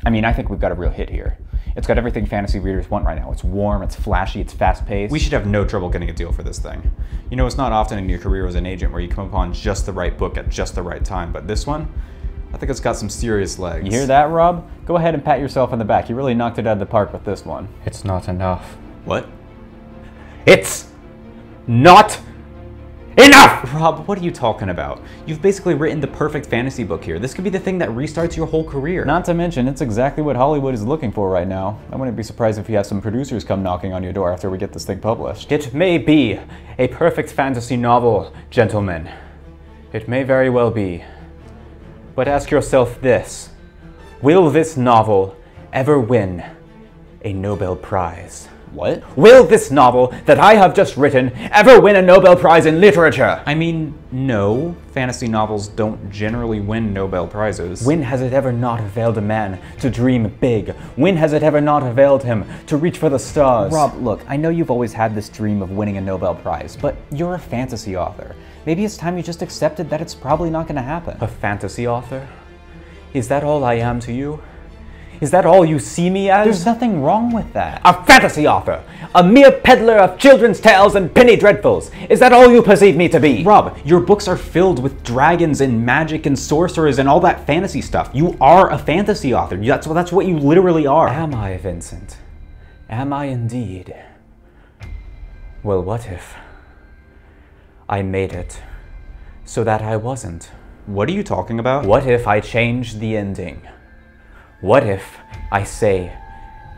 I mean, I think we've got a real hit here. It's got everything fantasy readers want right now. It's warm, it's flashy, it's fast-paced. We should have no trouble getting a deal for this thing. You know, it's not often in your career as an agent where you come upon just the right book at just the right time, but this one, I think it's got some serious legs. You hear that, Rob? Go ahead and pat yourself on the back. You really knocked it out of the park with this one. It's not enough. What? It's not enough! Rob, what are you talking about? You've basically written the perfect fantasy book here. This could be the thing that restarts your whole career. Not to mention, it's exactly what Hollywood is looking for right now. I wouldn't be surprised if you have some producers come knocking on your door after we get this thing published. It may be a perfect fantasy novel, gentlemen. It may very well be. But ask yourself this: will this novel ever win a Nobel Prize? What? Will this novel that I have just written ever win a Nobel Prize in literature? I mean, no. Fantasy novels don't generally win Nobel Prizes. When has it ever not availed a man to dream big? When has it ever not availed him to reach for the stars? Rob, look, I know you've always had this dream of winning a Nobel Prize, but you're a fantasy author. Maybe it's time you just accepted that it's probably not going to happen. A fantasy author? Is that all I am to you? Is that all you see me as? There's nothing wrong with that. A fantasy author! A mere peddler of children's tales and penny dreadfuls! Is that all you perceive me to be? Rob, your books are filled with dragons and magic and sorcerers and all that fantasy stuff. You are a fantasy author. That's what you literally are. Am I, Vincent? Am I indeed? Well, what if I made it so that I wasn't? What are you talking about? What if I changed the ending? What if I say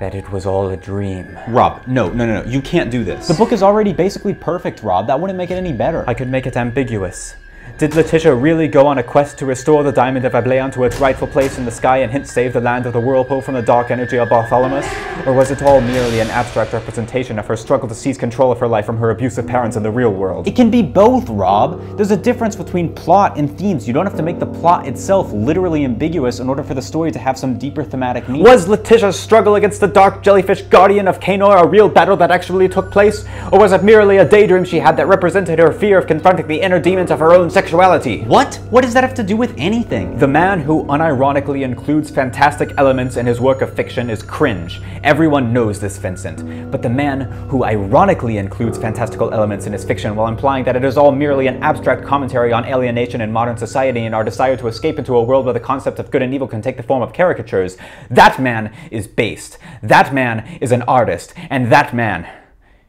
that it was all a dream? Rob, no, you can't do this. The book is already basically perfect, Rob. That wouldn't make it any better. I could make it ambiguous. Did Letitia really go on a quest to restore the diamond of Ablayon to its rightful place in the sky and hence save the land of the whirlpool from the dark energy of Bartholomew? Or was it all merely an abstract representation of her struggle to seize control of her life from her abusive parents in the real world? It can be both, Rob. There's a difference between plot and themes. You don't have to make the plot itself literally ambiguous in order for the story to have some deeper thematic meaning. Was Letitia's struggle against the dark jellyfish guardian of Kanor a real battle that actually took place? Or was it merely a daydream she had that represented her fear of confronting the inner demons of her own sexuality? What? What does that have to do with anything? The man who unironically includes fantastic elements in his work of fiction is cringe. Everyone knows this, Vincent. But the man who ironically includes fantastical elements in his fiction while implying that it is all merely an abstract commentary on alienation in modern society and our desire to escape into a world where the concept of good and evil can take the form of caricatures, that man is based. That man is an artist. And that man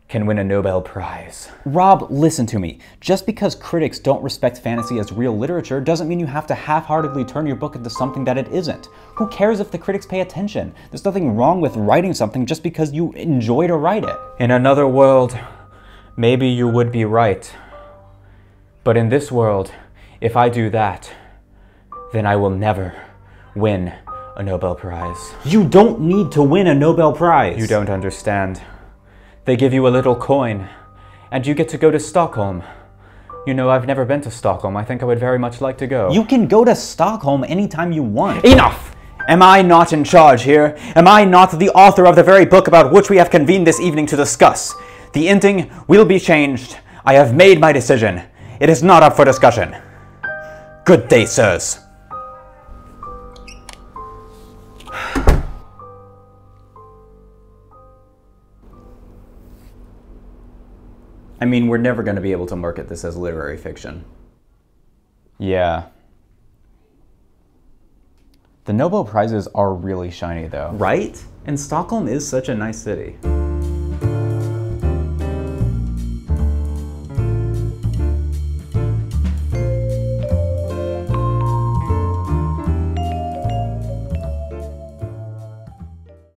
can win a Nobel Prize. Rob, listen to me. Just because critics don't respect fantasy as real literature doesn't mean you have to half-heartedly turn your book into something that it isn't. Who cares if the critics pay attention? There's nothing wrong with writing something just because you enjoy to write it. In another world, maybe you would be right. But in this world, if I do that, then I will never win a Nobel Prize. You don't need to win a Nobel Prize. You don't understand. They give you a little coin, and you get to go to Stockholm. You know, I've never been to Stockholm. I think I would very much like to go. You can go to Stockholm anytime you want. Enough! Am I not in charge here? Am I not the author of the very book about which we have convened this evening to discuss? The ending will be changed. I have made my decision. It is not up for discussion. Good day, sirs. I mean, we're never going to be able to market this as literary fiction. Yeah. The Nobel Prizes are really shiny, though. Right? And Stockholm is such a nice city.